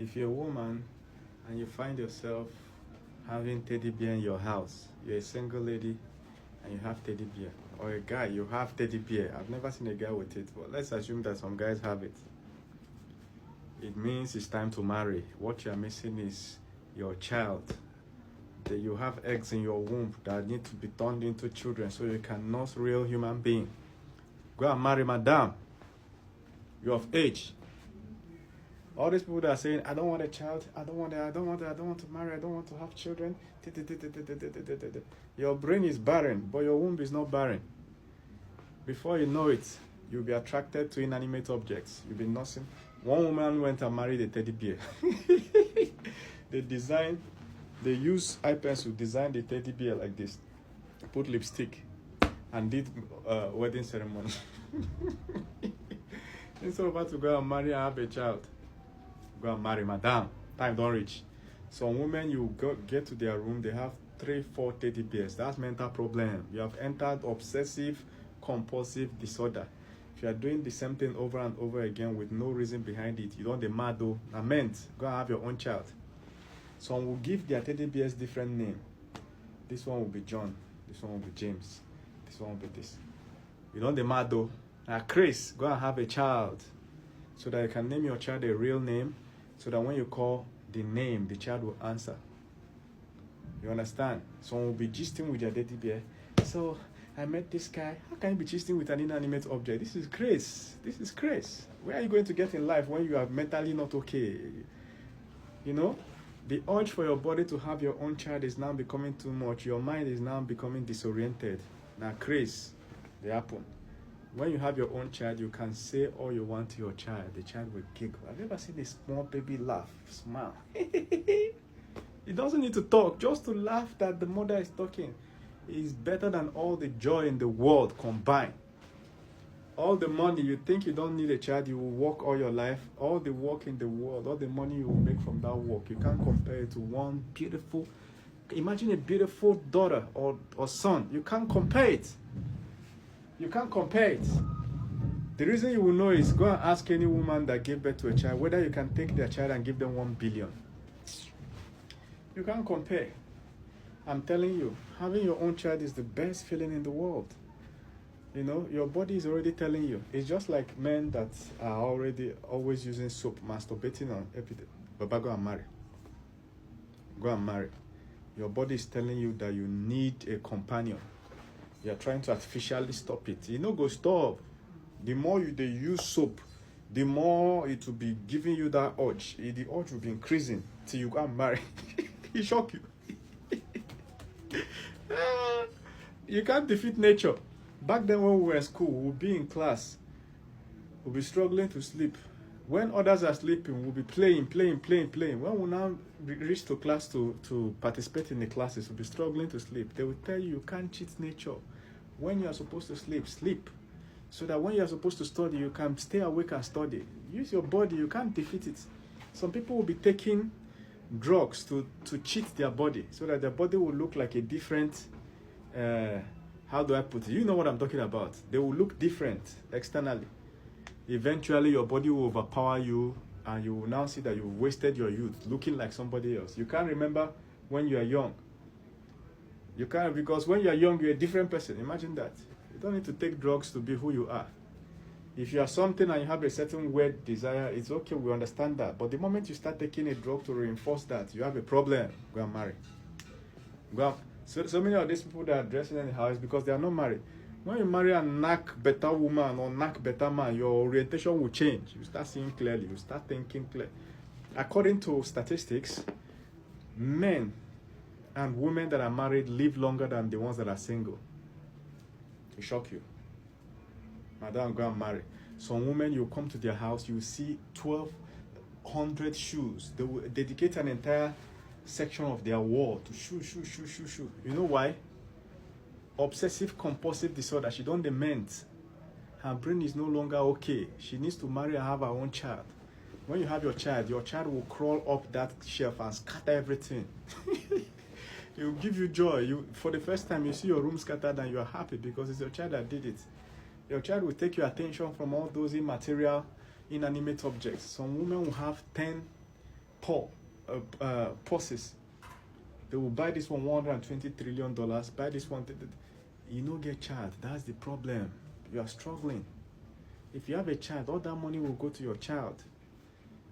If you're a woman and you find yourself having teddy bear in your house, you're a single lady and you have teddy bear, or a guy, you have teddy bear. I've never seen a guy with it, but let's assume that some guys have it. It means it's time to marry. What you're missing is your child. That you have eggs in your womb that need to be turned into children so you can nurse real human being. Go and marry, madam. You're of age. All these people that are saying, I don't want a child, I don't want to marry, I don't want to have children. Your brain is barren, but your womb is not barren. Before you know it, you'll be attracted to inanimate objects. You'll be nursing. One woman went and married a teddy bear. They use eye pencil, designed the teddy bear like this, put lipstick, and did wedding ceremony. Instead of her to go and marry and have a child, go and marry, madam. Time don't reach. Some women, you get to their room, they have 3-4 teddy bears. That's mental problem. You have entered obsessive compulsive disorder. If you are doing the same thing over and over again with no reason behind it, you don't be mad though. I meant, go and have your own child. Some will give their teddy bears different name. This one will be John. This one will be James. This one will be this. You don't be mad though. Chris, go and have a child so that you can name your child a real name, so that when you call the name, the child will answer. You understand? Someone will be gisting with their teddy bear. So I met this guy. How can you be gisting with an inanimate object? This is Chris. This is Chris. Where are you going to get in life when you are mentally not okay? You know, the urge for your body to have your own child is now becoming too much. Your mind is now becoming disoriented. Now, Chris, they happen. When you have your own child, you can say all you want to your child. The child will giggle. Have you ever seen a small baby laugh, smile? It doesn't need to talk. Just to laugh that the mother is talking is better than all the joy in the world combined. All the money, you think you don't need a child, you will work all your life. All the work in the world, all the money you will make from that work, you can't compare it to one beautiful, imagine a beautiful daughter or son. You can't compare it. You can't compare it. The reason you will know is go and ask any woman that gave birth to a child whether you can take their child and give them 1 billion. You can't compare. I'm telling you, having your own child is the best feeling in the world. You know, your body is already telling you. It's just like men that are already always using soap, masturbating on everything. Baba, go and marry. Go and marry. Your body is telling you that you need a companion. You're trying to artificially stop it. You know, go stop. The more they use soap, the more it will be giving you that urge. The urge will be increasing till you go and marry. It shock you. You can't defeat nature. Back then when we were in school, we'll be in class. We'll be struggling to sleep. When others are sleeping, we'll be playing. When we now reach to class to participate in the classes, we'll be struggling to sleep. They will tell you can't cheat nature. When you are supposed to sleep, sleep. So that when you are supposed to study, you can stay awake and study. Use your body, you can't defeat it. Some people will be taking drugs to cheat their body so that their body will look like a different, how do I put it? You know what I'm talking about. They will look different externally. Eventually, your body will overpower you and you will now see that you've wasted your youth looking like somebody else. You can't remember when you are young. You can't, because when you are young, you're a different person. Imagine that. You don't need to take drugs to be who you are. If you are something and you have a certain weird desire, it's okay, we understand that. But the moment you start taking a drug to reinforce that, you have a problem. Go and marry. So many of these people that are dressing anyhow is because they are not married. When you marry a knack better woman or knack better man, your orientation will change. You start seeing clearly. You start thinking clear. According to statistics, men and women that are married live longer than the ones that are single. It shock you. Madam, go and marry. Some women, you come to their house, you see 1,200 shoes. They will dedicate an entire section of their wall to shoe. You know why? Obsessive compulsive disorder. She don't dement. Her brain is no longer okay. She needs to marry and have her own child. When you have your child will crawl up that shelf and scatter everything. It will give you joy. For the first time, you see your room scattered and you are happy because it's your child that did it. Your child will take your attention from all those immaterial, inanimate objects. Some women will have 10 purses. They will buy this one $120 trillion, buy this one. You don't get child. That's the problem. You are struggling. If you have a child, all that money will go to your child.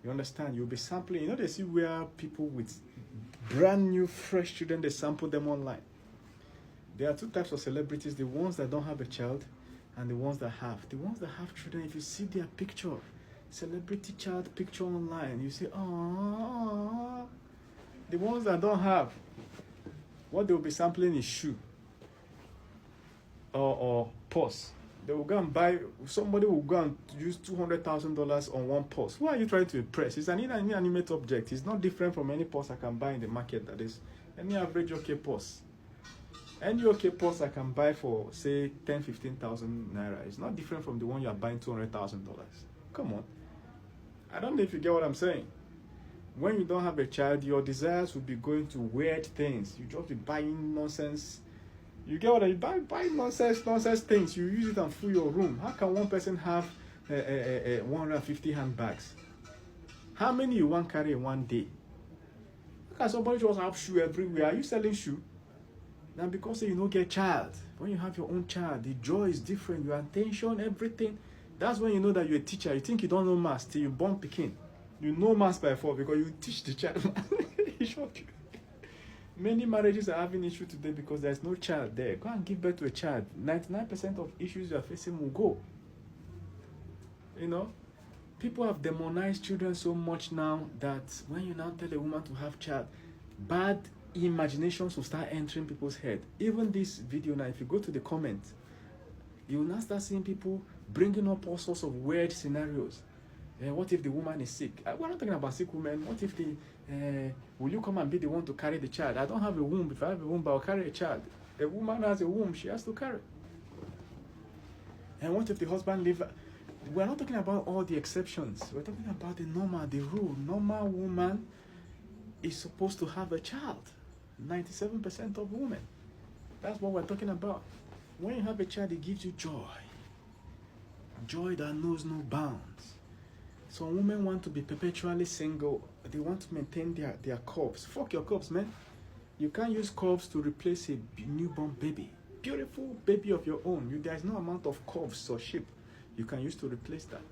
You understand? You'll be sampling. You know, they see where people with brand new, fresh children, they sample them online. There are two types of celebrities, the ones that don't have a child and the ones that have. The ones that have children, if you see their picture, celebrity child picture online, you say, oh. The ones that don't have, what they will be sampling is shoe or purse. They will go and buy, somebody will go and use $200,000 on one purse. Who are you trying to impress? It's an inanimate object. It's not different from any purse I can buy in the market. That is any average OK purse. Any OK purse I can buy for, say, 10,000-15,000 naira. It's not different from the one you are buying $200,000. Come on. I don't know if you get what I'm saying. When you don't have a child, your desires will be going to weird things. You just be buying nonsense. You get what I mean? Buy nonsense things. You use it and fill your room. How can one person have 150 handbags? How many you want carry in one day? How can somebody just have shoe everywhere? Are you selling shoe? Now because you don't get child. When you have your own child, the joy is different. Your attention, everything. That's when you know that you're a teacher. You think you don't know maths till you born Peking. You know maths by 4 because you teach the child. Many marriages are having issues today because there's no child there. Go and give birth to a child. 99% of issues you are facing will go. You know, people have demonized children so much now that when you now tell a woman to have child, bad imaginations will start entering people's head. Even this video now, if you go to the comments, you will now start seeing people bringing up all sorts of weird scenarios. What if the woman is sick? We're not talking about sick women. What if will you come and be the one to carry the child? I don't have a womb. If I have a womb, I'll carry a child. A woman has a womb, she has to carry. And what if the husband leave? We're not talking about all the exceptions. We're talking about the normal, the rule. Normal woman is supposed to have a child. 97% of women. That's what we're talking about. When you have a child, it gives you joy. Joy that knows no bounds. Some women want to be perpetually single. They want to maintain their curves. Fuck your curves, man. You can't use curves to replace a newborn baby. Beautiful baby of your own. There's no amount of curves or shape you can use to replace that.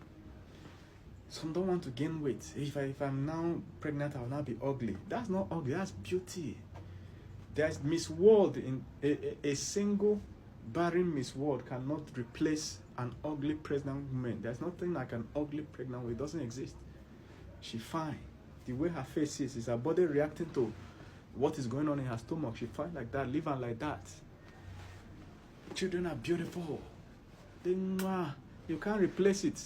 Some don't want to gain weight. If I'm now pregnant, I'll now be ugly. That's not ugly. That's beauty. There's Miss World. In a single barren Miss World cannot replace an ugly pregnant woman. There's nothing like an ugly pregnant woman. It doesn't exist. She's fine. The way her face is her body reacting to what is going on in her stomach. She's fine like that, live on like that. Children are beautiful. You can't replace it.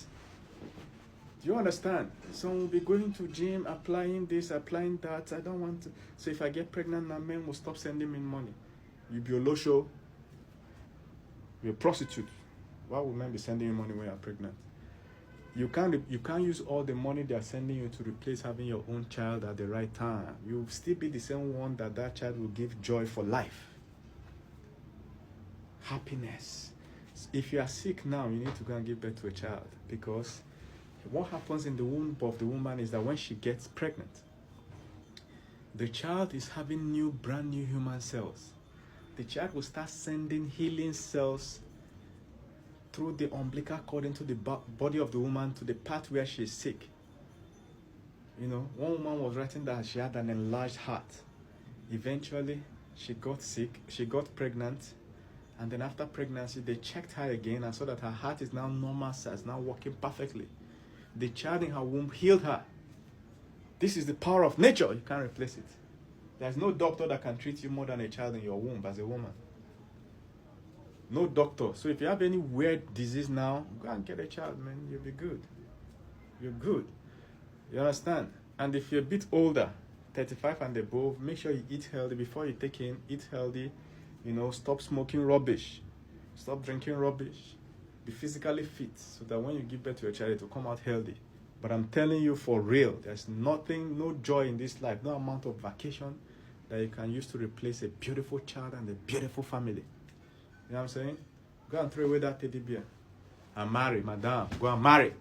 Do you understand? Some will be going to gym, applying this, applying that. I don't want to. So if I get pregnant now, men will stop sending me money. You'll be a low show. You're a prostitute. Why would men be sending you money when you're pregnant? You can't use all the money they're sending you to replace having your own child at the right time. You'll still be the same one that child will give joy for life. Happiness. If you are sick now, you need to go and give birth to a child, because what happens in the womb of the woman is that when she gets pregnant, the child is having brand new human cells. The child will start sending healing cells through the umbilical cord into the body of the woman to the part where she is sick. You know, one woman was writing that she had an enlarged heart. Eventually, she got sick, she got pregnant, and then after pregnancy, they checked her again and saw that her heart is now normal size, now working perfectly. The child in her womb healed her. This is the power of nature. You can't replace it. There's no doctor that can treat you more than a child in your womb as a woman. No doctor. So if you have any weird disease now, go and get a child, man. You'll be good. You're good. You understand? And if you're a bit older, 35 and above, make sure you eat healthy. Before you take in, eat healthy. You know, stop smoking rubbish. Stop drinking rubbish. Be physically fit so that when you give birth to a child, it will come out healthy. But I'm telling you for real, there's nothing, no joy in this life, no amount of vacation that you can use to replace a beautiful child and a beautiful family. You know what I'm saying? Go and throw away that teddy bear and marry, madam. Go and marry.